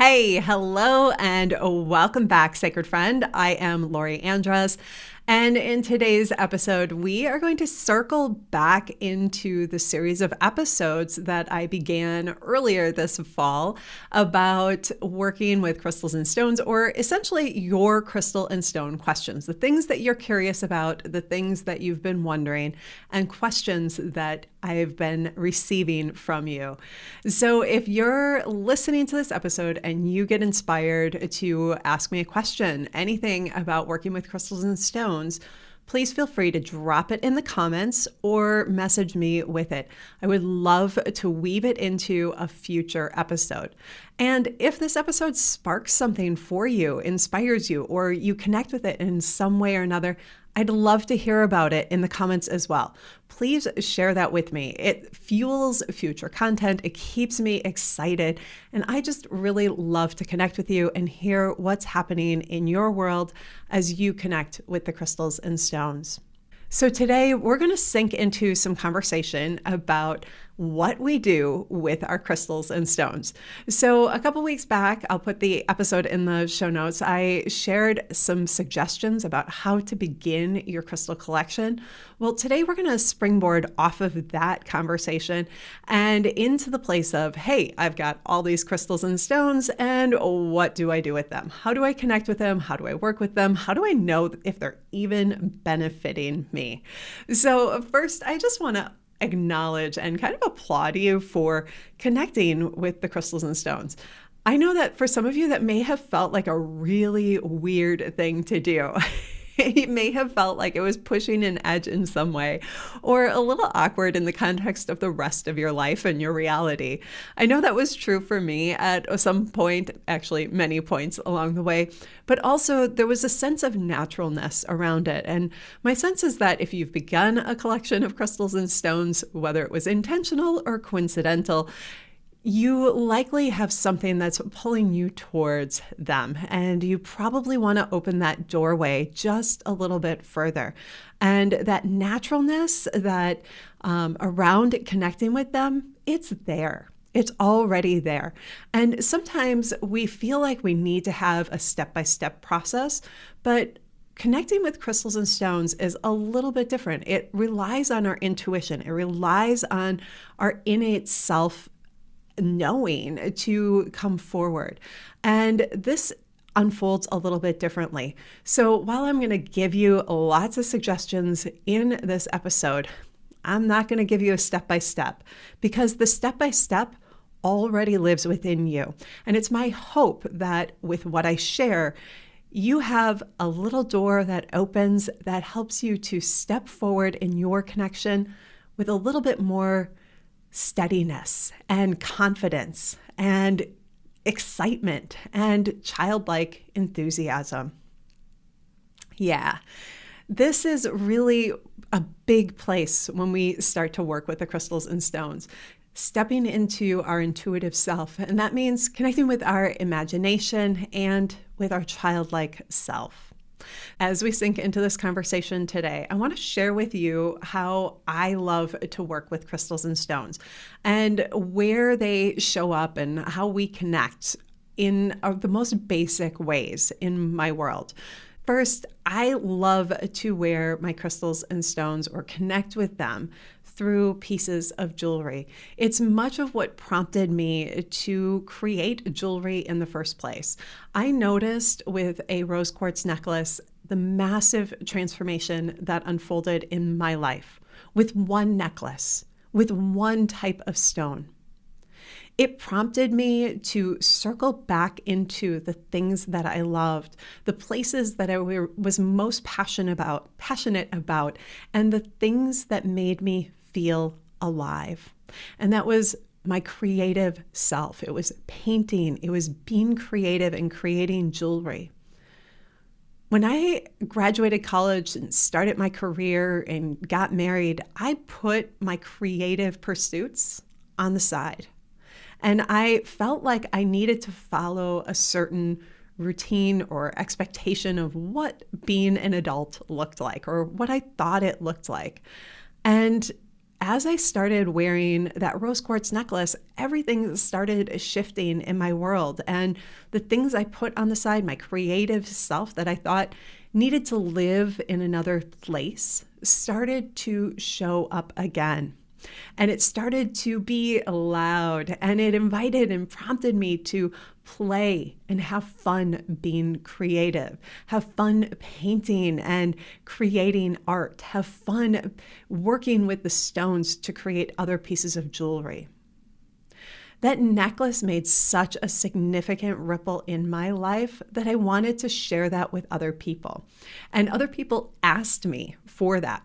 Hey, hello, and welcome back, Sacred Friend. I am Lori Andres, and in today's episode, we are going to circle back into the series of episodes that I began earlier this fall about working with crystals and stones, or essentially your crystal and stone questions, the things that you're curious about, the things that you've been wondering, and questions that I've been receiving from you. So if you're listening to this episode and you get inspired to ask me a question, anything about working with crystals and stones, please feel free to drop it in the comments or message me with it. I would love to weave it into a future episode. And if this episode sparks something for you, inspires you, or you connect with it in some way or another, I'd love to hear about it in the comments as well. Please share that with me. It fuels future content. It keeps me excited. And I just really love to connect with you and hear what's happening in your world as you connect with the crystals and stones. So today we're going to sink into some conversation about what we do with our crystals and stones. So a couple weeks back, I'll put the episode in the show notes, I shared some suggestions about how to begin your crystal collection. Well, today we're going to springboard off of that conversation and into the place of, hey, I've got all these crystals and stones, and what do I do with them? How do I connect with them? How do I work with them? How do I know if they're even benefiting me? So first, I just want to acknowledge and kind of applaud you for connecting with the crystals and stones. I know that for some of you that may have felt like a really weird thing to do. It may have felt like it was pushing an edge in some way, or a little awkward in the context of the rest of your life and your reality. I know that was true for me at some point, actually many points along the way, but also there was a sense of naturalness around it. And my sense is that if you've begun a collection of crystals and stones, whether it was intentional or coincidental, you likely have something that's pulling you towards them, and you probably want to open that doorway just a little bit further. And that naturalness that around connecting with them, it's there. It's already there. And sometimes we feel like we need to have a step-by-step process, but connecting with crystals and stones is a little bit different. It relies on our intuition. It relies on our innate self knowing to come forward. And this unfolds a little bit differently. So while I'm going to give you lots of suggestions in this episode, I'm not going to give you a step-by-step, because the step-by-step already lives within you. And it's my hope that with what I share, you have a little door that opens that helps you to step forward in your connection with a little bit more steadiness and confidence and excitement and childlike enthusiasm. Yeah, this is really a big place when we start to work with the crystals and stones, stepping into our intuitive self. And that means connecting with our imagination and with our childlike self. As we sink into this conversation today, I want to share with you how I love to work with crystals and stones and where they show up and how we connect in the most basic ways in my world. First, I love to wear my crystals and stones or connect with them through pieces of jewelry. It's much of what prompted me to create jewelry in the first place. I noticed with a rose quartz necklace the massive transformation that unfolded in my life with one necklace, with one type of stone. It prompted me to circle back into the things that I loved, the places that I was most passionate about, and the things that made me feel alive. And that was my creative self. It was painting. It was being creative and creating jewelry. When I graduated college and started my career and got married, I put my creative pursuits on the side. And I felt like I needed to follow a certain routine or expectation of what being an adult looked like, or what I thought it looked like. And as I started wearing that rose quartz necklace, everything started shifting in my world. And the things I put on the side, my creative self that I thought needed to live in another place, started to show up again. And it started to be loud, and it invited and prompted me to play and have fun being creative, have fun painting and creating art, have fun working with the stones to create other pieces of jewelry. That necklace made such a significant ripple in my life that I wanted to share that with other people. And other people asked me for that.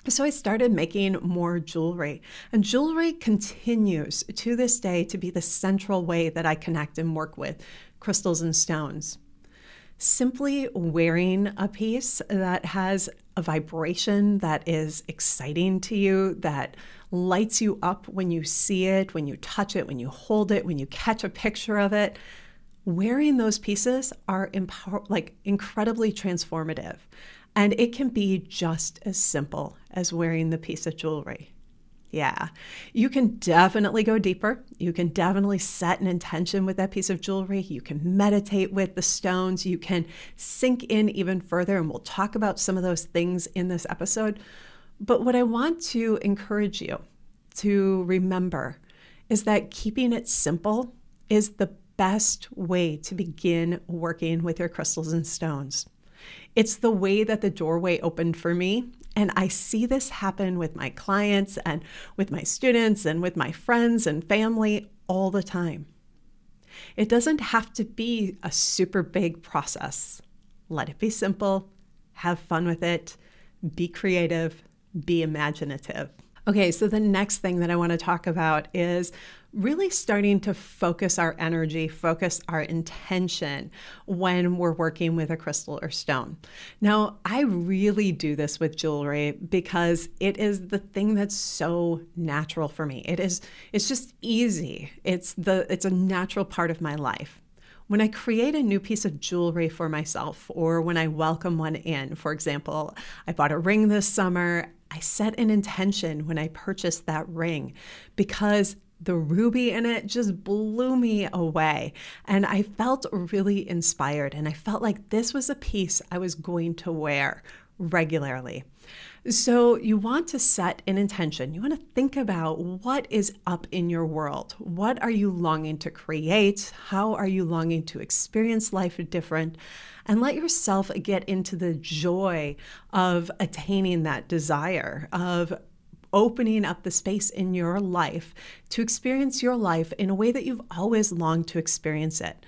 So I started making more jewelry, and jewelry continues to this day to be the central way that I connect and work with crystals and stones. Simply wearing a piece that has a vibration that is exciting to you, that lights you up when you see it, when you touch it, when you hold it, when you catch a picture of it, wearing those pieces are incredibly transformative. And it can be just as simple as wearing the piece of jewelry. Yeah, you can definitely go deeper. You can definitely set an intention with that piece of jewelry. You can meditate with the stones. You can sink in even further. And we'll talk about some of those things in this episode. But what I want to encourage you to remember is that keeping it simple is the best way to begin working with your crystals and stones. It's the way that the doorway opened for me. And I see this happen with my clients and with my students and with my friends and family all the time. It doesn't have to be a super big process. Let it be simple, have fun with it, be creative, be imaginative. Okay, so the next thing that I want to talk about is really starting to focus our energy, focus our intention when we're working with a crystal or stone. Now, I really do this with jewelry because it is the thing that's so natural for me. It's just easy. It's a natural part of my life. When I create a new piece of jewelry for myself, or when I welcome one in, for example, I bought a ring this summer, I set an intention when I purchased that ring because the ruby in it just blew me away. And I felt really inspired, and I felt like this was a piece I was going to wear regularly. So you want to set an intention. You want to think about what is up in your world. What are you longing to create? How are you longing to experience life different? And let yourself get into the joy of attaining that desire, of opening up the space in your life to experience your life in a way that you've always longed to experience it.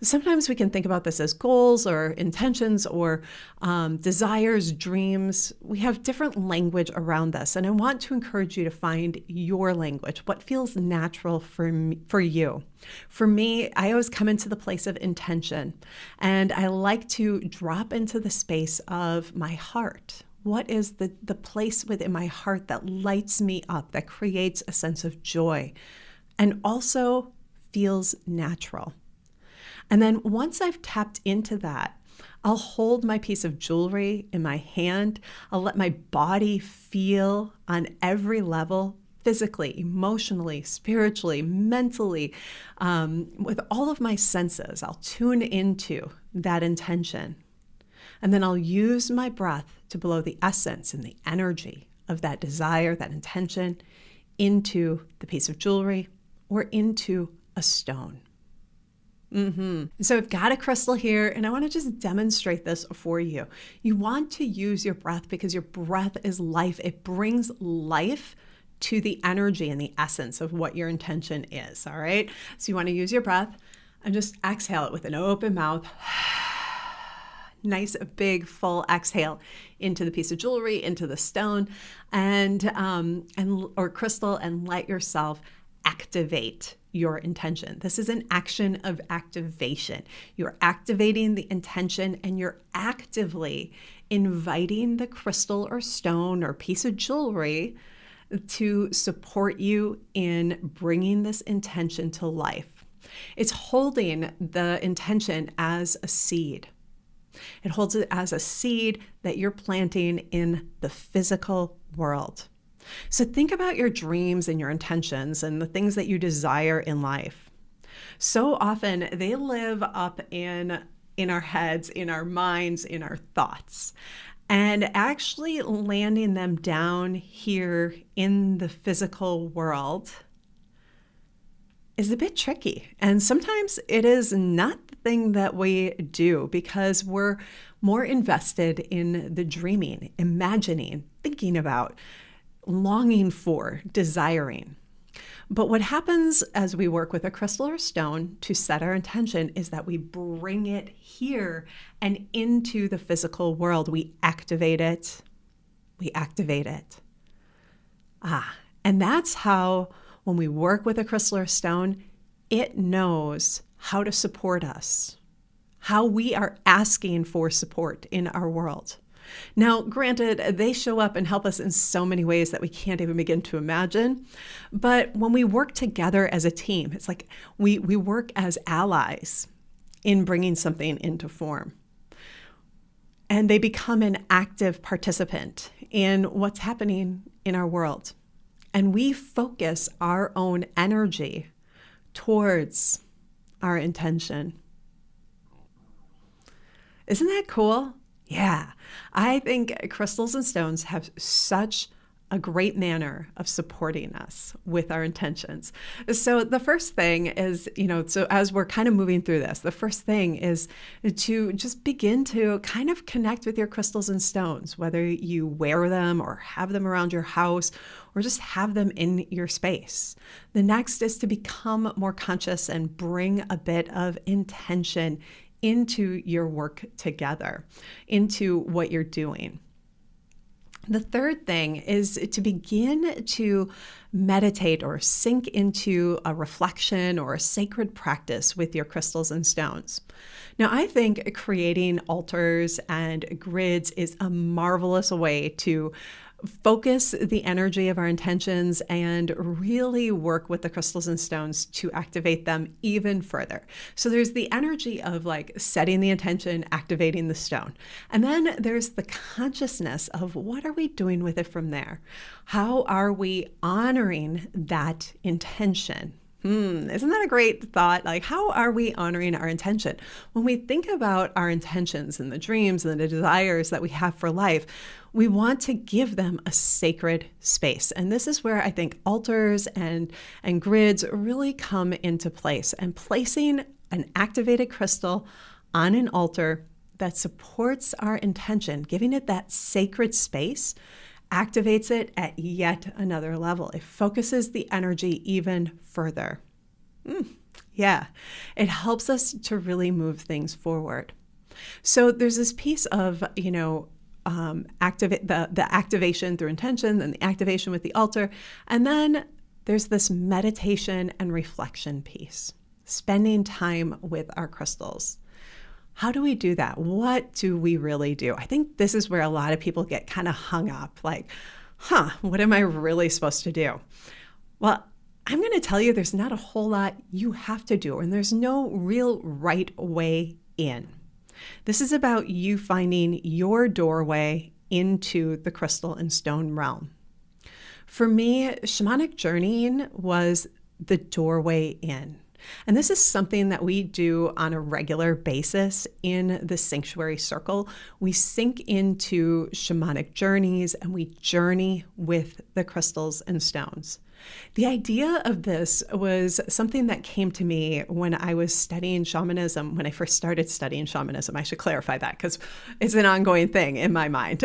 Sometimes we can think about this as goals or intentions or desires, dreams. We have different language around this, and I want to encourage you to find your language, what feels natural for you. For me, I always come into the place of intention, and I like to drop into the space of my heart. What is the place within my heart that lights me up, that creates a sense of joy, and also feels natural? And then once I've tapped into that, I'll hold my piece of jewelry in my hand. I'll let my body feel on every level, physically, emotionally, spiritually, mentally, with all of my senses. I'll tune into that intention. And then I'll use my breath to blow the essence and the energy of that desire, that intention, into the piece of jewelry or into a stone. So I've got a crystal here, and I want to just demonstrate this for you. You want to use your breath because your breath is life. It brings life to the energy and the essence of what your intention is, all right? So you want to use your breath and just exhale it with an open mouth. Nice, big, full exhale into the piece of jewelry, into the stone, and or crystal, and let yourself activate your intention. This is an action of activation. You're activating the intention, and you're actively inviting the crystal or stone or piece of jewelry to support you in bringing this intention to life. It's holding the intention as a seed. It holds it as a seed that you're planting in the physical world. So think about your dreams and your intentions and the things that you desire in life. So often they live up in our heads, in our minds, in our thoughts. And actually landing them down here in the physical world is a bit tricky. And sometimes it is not the thing that we do because we're more invested in the dreaming, imagining, thinking about, longing for, desiring. But what happens as we work with a crystal or stone to set our intention is that we bring it here and into the physical world. We activate it. We activate it. And that's how, when we work with a crystal or stone, it knows how to support us, how we are asking for support in our world. Now, granted, they show up and help us in so many ways that we can't even begin to imagine. But when we work together as a team, it's like we work as allies in bringing something into form. And they become an active participant in what's happening in our world. And we focus our own energy towards our intention. Isn't that cool? Yeah, I think crystals and stones have such a great manner of supporting us with our intentions. So the first thing is, so as we're kind of moving through this, the first thing is to just begin to kind of connect with your crystals and stones, whether you wear them or have them around your house or just have them in your space. The next is to become more conscious and bring a bit of intention into your work together, into what you're doing. The third thing is to begin to meditate or sink into a reflection or a sacred practice with your crystals and stones. Now, I think creating altars and grids is a marvelous way to focus the energy of our intentions and really work with the crystals and stones to activate them even further. So there's the energy of like setting the intention, activating the stone. And then there's the consciousness of what are we doing with it from there? How are we honoring that intention? Isn't that a great thought? Like, how are we honoring our intention? When we think about our intentions and the dreams and the desires that we have for life, we want to give them a sacred space. And this is where I think altars and grids really come into place. And placing an activated crystal on an altar that supports our intention, giving it that sacred space, activates it at yet another level. It focuses the energy even further. Yeah, it helps us to really move things forward. So there's this piece of, the activation through intention and the activation with the altar. And then there's this meditation and reflection piece, spending time with our crystals. How do we do that? What do we really do? I think this is where a lot of people get kind of hung up, like, what am I really supposed to do? Well, I'm going to tell you there's not a whole lot you have to do, and there's no real right way in. This is about you finding your doorway into the crystal and stone realm. For me, shamanic journeying was the doorway in. And this is something that we do on a regular basis in the sanctuary circle. We sink into shamanic journeys and we journey with the crystals and stones. The idea of this was something that came to me when I was studying shamanism, when I first started studying shamanism. I should clarify that because it's an ongoing thing in my mind.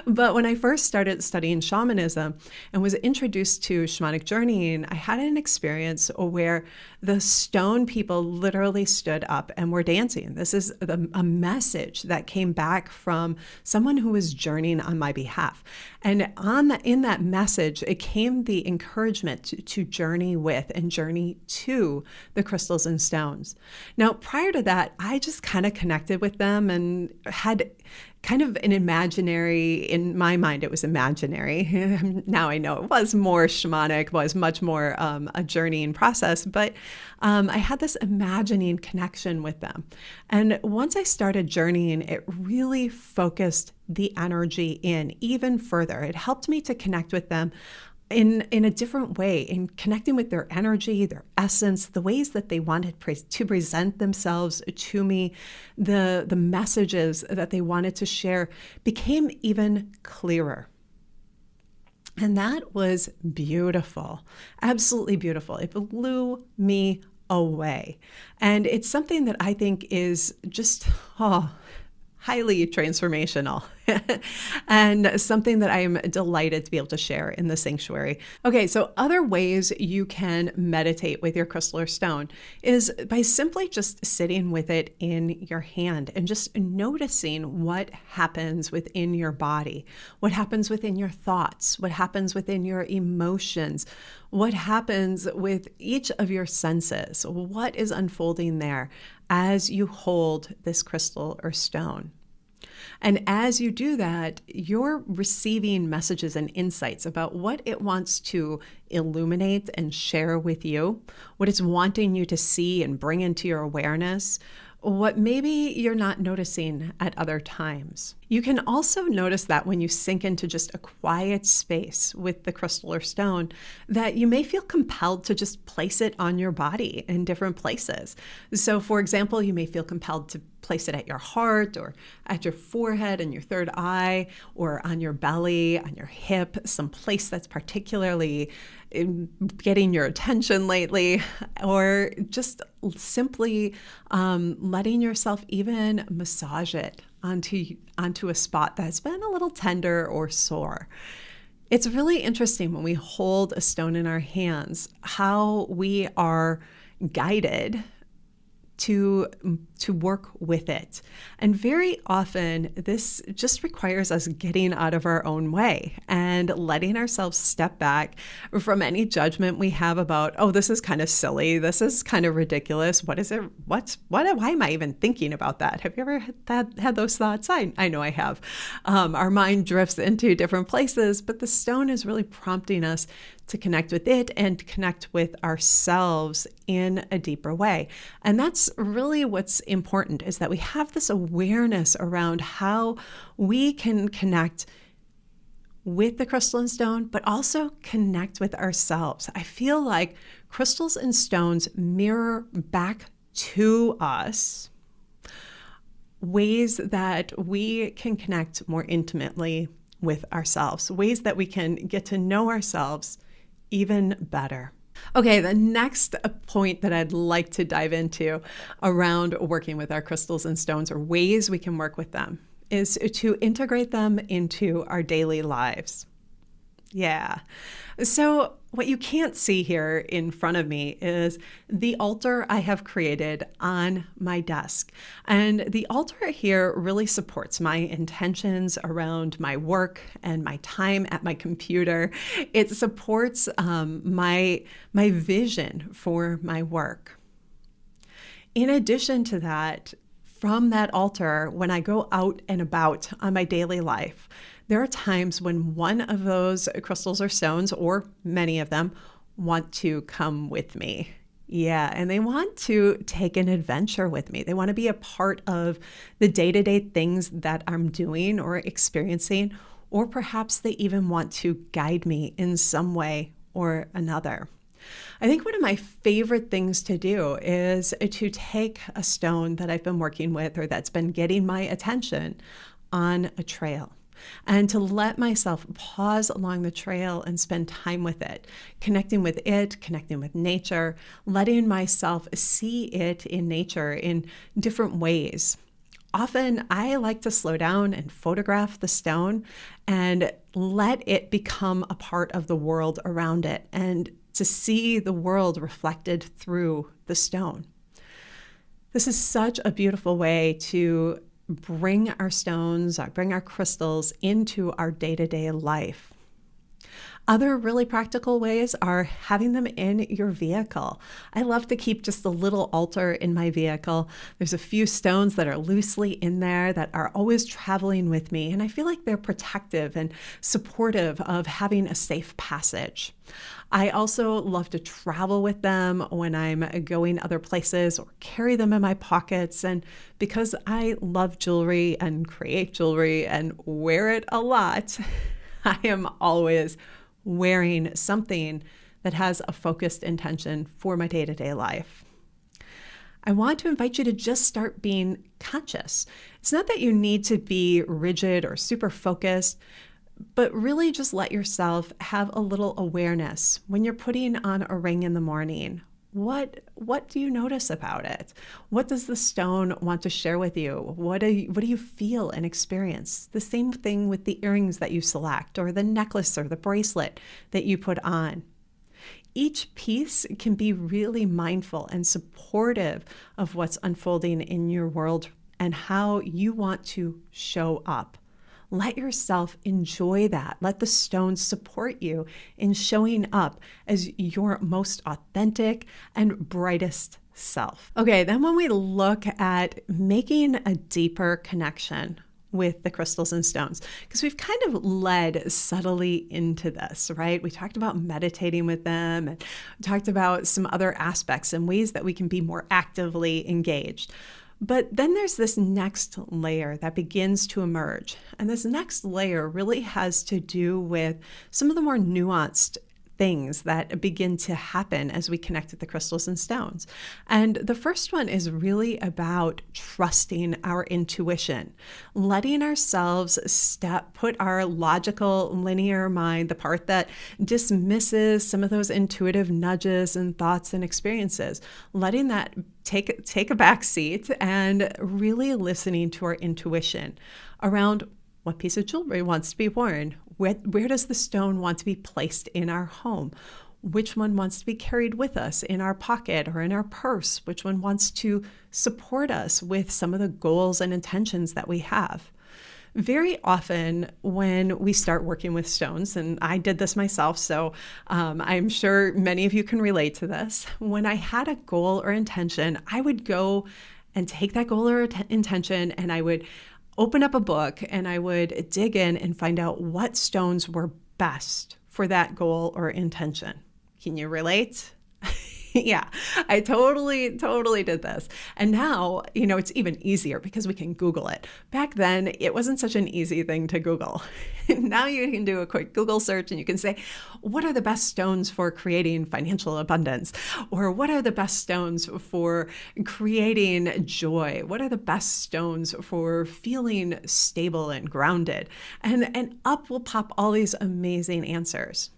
But when I first started studying shamanism and was introduced to shamanic journeying, I had an experience where the stone people literally stood up and were dancing. This is a message that came back from someone who was journeying on my behalf. And in that message, it came the encouragement to journey with and journey to the crystals and stones. Now, prior to that, I just kind of connected with them and had kind of an imaginary, in my mind, it was imaginary. Now I know it was more shamanic, was much more a journeying process, but I had this imagining connection with them. And once I started journeying, it really focused the energy in even further. It helped me to connect with them in a different way, in connecting with their energy, their essence, the ways that they wanted to present themselves to me, the messages that they wanted to share became even clearer. And that was beautiful, absolutely beautiful. It blew me away. And it's something that I think is just, highly transformational and something that I am delighted to be able to share in the sanctuary. Okay, so other ways you can meditate with your crystal or stone is by simply just sitting with it in your hand and just noticing what happens within your body, what happens within your thoughts, what happens within your emotions, what happens with each of your senses, what is unfolding there as you hold this crystal or stone. And as you do that, you're receiving messages and insights about what it wants to illuminate and share with you, what it's wanting you to see and bring into your awareness, what maybe you're not noticing at other times. You can also notice that when you sink into just a quiet space with the crystal or stone, that you may feel compelled to just place it on your body in different places. So for example, you may feel compelled to place it at your heart or at your forehead and your third eye, or on your belly, on your hip, some place that's particularly getting your attention lately, or just simply letting yourself even massage it onto a spot that's been a little tender or sore. It's really interesting when we hold a stone in our hands, how we are guided to work with it. And very often this just requires us getting out of our own way and letting ourselves step back from any judgment we have about, oh, this is kind of silly, this is kind of ridiculous, why am I even thinking about that? Have you ever had those thoughts? I know I have. Our mind drifts into different places, but the stone is really prompting us to connect with it and connect with ourselves in a deeper way. And that's really what's important, is that we have this awareness around how we can connect with the crystal and stone, but also connect with ourselves. I feel like crystals and stones mirror back to us ways that we can connect more intimately with ourselves, ways that we can get to know ourselves even better. Okay, the next point that I'd like to dive into around working with our crystals and stones, or ways we can work with them, is to integrate them into our daily lives. Yeah. So what you can't see here in front of me is the altar I have created on my desk. And the altar here really supports my intentions around my work and my time at my computer. It supports my vision for my work. In addition to that, from that altar, when I go out and about on my daily life, there are times when one of those crystals or stones, or many of them, want to come with me. Yeah, and they want to take an adventure with me. They want to be a part of the day-to-day things that I'm doing or experiencing, or perhaps they even want to guide me in some way or another. I think one of my favorite things to do is to take a stone that I've been working with, or that's been getting my attention, on a trail, and to let myself pause along the trail and spend time with it, connecting with nature, letting myself see it in nature in different ways. Often I like to slow down and photograph the stone and let it become a part of the world around it, and to see the world reflected through the stone. This is such a beautiful way to bring our stones, bring our crystals into our day-to-day life. Other really practical ways are having them in your vehicle. I love to keep just a little altar in my vehicle. There's a few stones that are loosely in there that are always traveling with me, and I feel like they're protective and supportive of having a safe passage. I also love to travel with them when I'm going other places or carry them in my pockets. And because I love jewelry and create jewelry and wear it a lot, I am always wearing something that has a focused intention for my day-to-day life. I want to invite you to just start being conscious. It's not that you need to be rigid or super focused, but really just let yourself have a little awareness when you're putting on a ring in the morning. What do you notice about it? What does the stone want to share with you? What do you feel and experience? The same thing with the earrings that you select, or the necklace or the bracelet that you put on. Each piece can be really mindful and supportive of what's unfolding in your world and how you want to show up. Let yourself enjoy that. Let the stones support you in showing up as your most authentic and brightest self. Okay, then when we look at making a deeper connection with the crystals and stones, because we've kind of led subtly into this, right? We talked about meditating with them and talked about some other aspects and ways that we can be more actively engaged. But then there's this next layer that begins to emerge. And this next layer really has to do with some of the more nuanced things that begin to happen as we connect with the crystals and stones. And the first one is really about trusting our intuition, letting ourselves put our logical, linear mind, the part that dismisses some of those intuitive nudges and thoughts and experiences, letting that take a back seat and really listening to our intuition around what piece of jewelry wants to be worn. Where does the stone want to be placed in our home? Which one wants to be carried with us in our pocket or in our purse? Which one wants to support us with some of the goals and intentions that we have? Very often when we start working with stones, and I did this myself, so I'm sure many of you can relate to this. When I had a goal or intention, I would go and take that goal or intention and I would open up a book and I would dig in and find out what stones were best for that goal or intention. Can you relate? Yeah, I totally did this. And now, it's even easier because we can Google it. Back then, it wasn't such an easy thing to Google. Now you can do a quick Google search and you can say, what are the best stones for creating financial abundance? Or what are the best stones for creating joy? What are the best stones for feeling stable and grounded? And up will pop all these amazing answers.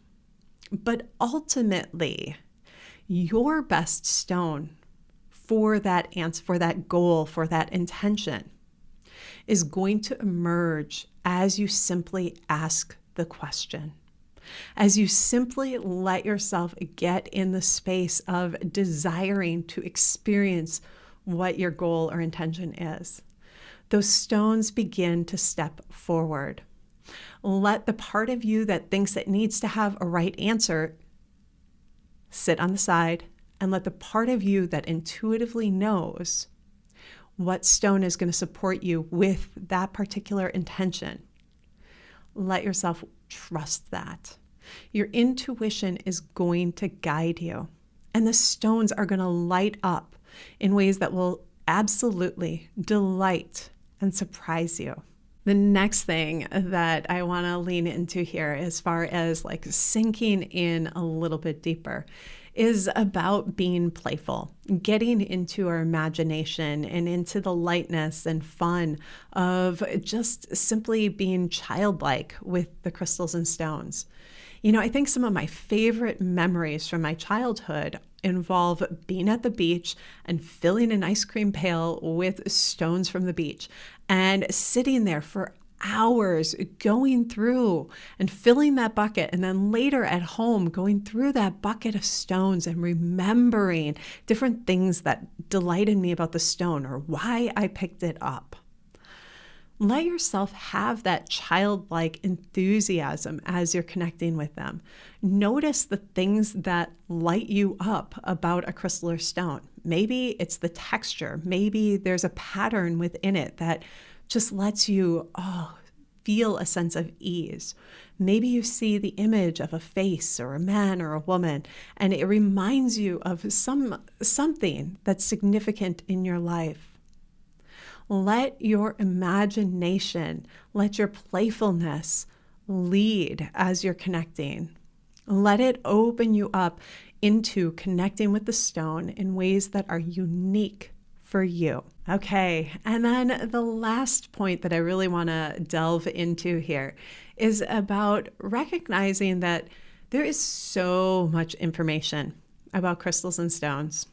But ultimately, your best stone for that answer, for that goal, for that intention is going to emerge as you simply ask the question, as you simply let yourself get in the space of desiring to experience what your goal or intention is. Those stones begin to step forward. Let the part of you that thinks it needs to have a right answer sit on the side and let the part of you that intuitively knows what stone is going to support you with that particular intention. Let yourself trust that. Your intuition is going to guide you, and the stones are going to light up in ways that will absolutely delight and surprise you. The next thing that I want to lean into here, as far as like sinking in a little bit deeper, is about being playful, getting into our imagination and into the lightness and fun of just simply being childlike with the crystals and stones. I think some of my favorite memories from my childhood involve being at the beach and filling an ice cream pail with stones from the beach and sitting there for hours going through and filling that bucket, and then later at home going through that bucket of stones and remembering different things that delighted me about the stone or why I picked it up. Let yourself have that childlike enthusiasm as you're connecting with them. Notice the things that light you up about a crystal or stone. Maybe it's the texture. Maybe there's a pattern within it that just lets you, feel a sense of ease. Maybe you see the image of a face or a man or a woman, and it reminds you of something that's significant in your life. Let your imagination, let your playfulness lead as you're connecting. Let it open you up into connecting with the stone in ways that are unique for you. Okay, and then the last point that I really want to delve into here is about recognizing that there is so much information about crystals and stones.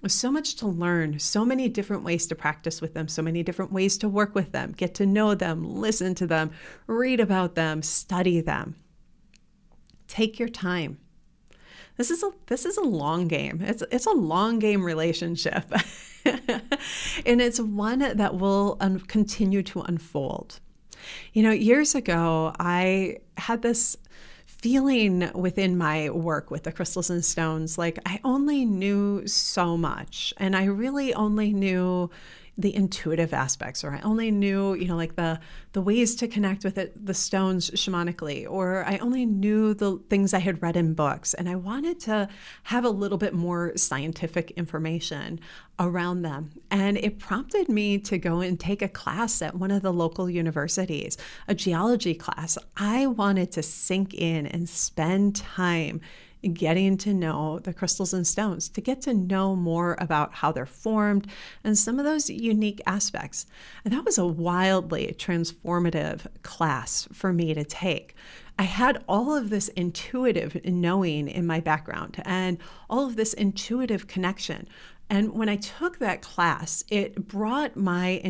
So much to learn, so many different ways to practice with them, so many different ways to work with them, get to know them, listen to them, read about them, study them. Take your time. This is a long game. It's a long game relationship. And it's one that will continue to unfold. Years ago, I had this feeling within my work with the crystals and stones, like I only knew so much, and I really only knew the intuitive aspects, or I only knew, like the ways to connect with the stones shamanically, or I only knew the things I had read in books, and I wanted to have a little bit more scientific information around them. And it prompted me to go and take a class at one of the local universities, a geology class. I wanted to sink in and spend time getting to know the crystals and stones, to get to know more about how they're formed and some of those unique aspects. And that was a wildly transformative class for me to take. I had all of this intuitive knowing in my background and all of this intuitive connection. And when I took that class, it brought my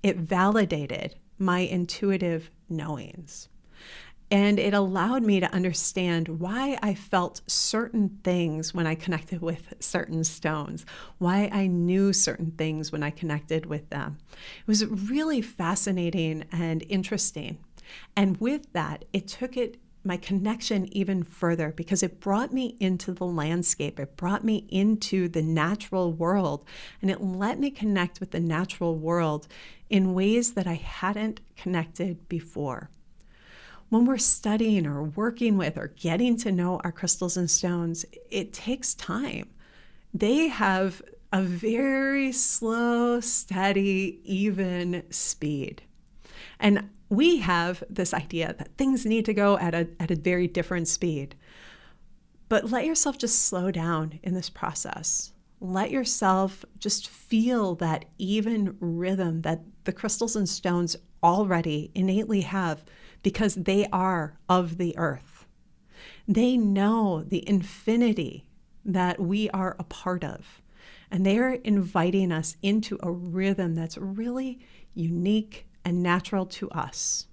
it validated my intuitive knowings. And it allowed me to understand why I felt certain things when I connected with certain stones, why I knew certain things when I connected with them. It was really fascinating and interesting. And with that, it took my connection even further, because it brought me into the landscape. It brought me into the natural world, and it let me connect with the natural world in ways that I hadn't connected before. When we're studying or working with or getting to know our crystals and stones, it takes time. They have a very slow, steady, even speed. And we have this idea that things need to go at a very different speed. But let yourself just slow down in this process. Let yourself just feel that even rhythm that the crystals and stones already innately have, because they are of the earth. They know the infinity that we are a part of. And they're inviting us into a rhythm that's really unique and natural to us.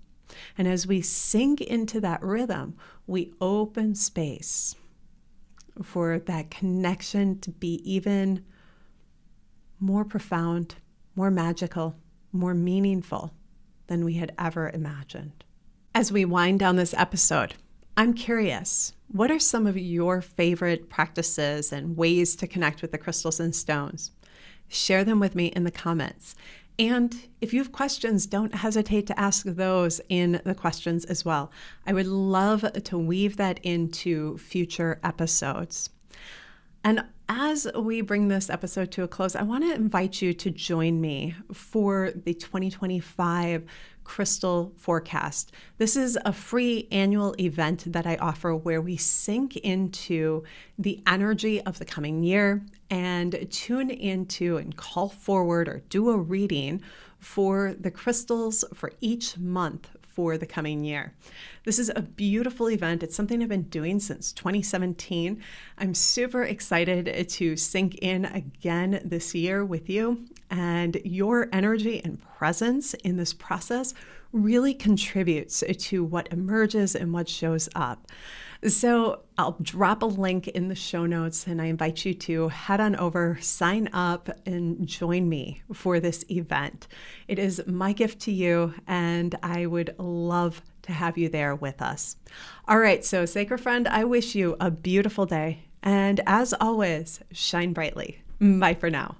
And as we sink into that rhythm, we open space for that connection to be even more profound, more magical, more meaningful than we had ever imagined. As we wind down this episode, I'm curious, what are some of your favorite practices and ways to connect with the crystals and stones? Share them with me in the comments. And if you have questions, don't hesitate to ask those in the questions as well. I would love to weave that into future episodes. And as we bring this episode to a close, I want to invite you to join me for the 2025 Crystal Forecast. This is a free annual event that I offer where we sink into the energy of the coming year and tune into and call forward or do a reading for the crystals for each month for the coming year. This is a beautiful event. It's something I've been doing since 2017. I'm super excited to sink in again this year with you. And your energy and presence in this process really contributes to what emerges and what shows up. So I'll drop a link in the show notes, and I invite you to head on over, sign up, and join me for this event. It is my gift to you, and I would love to have you there with us. All right, so Sacred Friend, I wish you a beautiful day. And as always, shine brightly. Bye for now.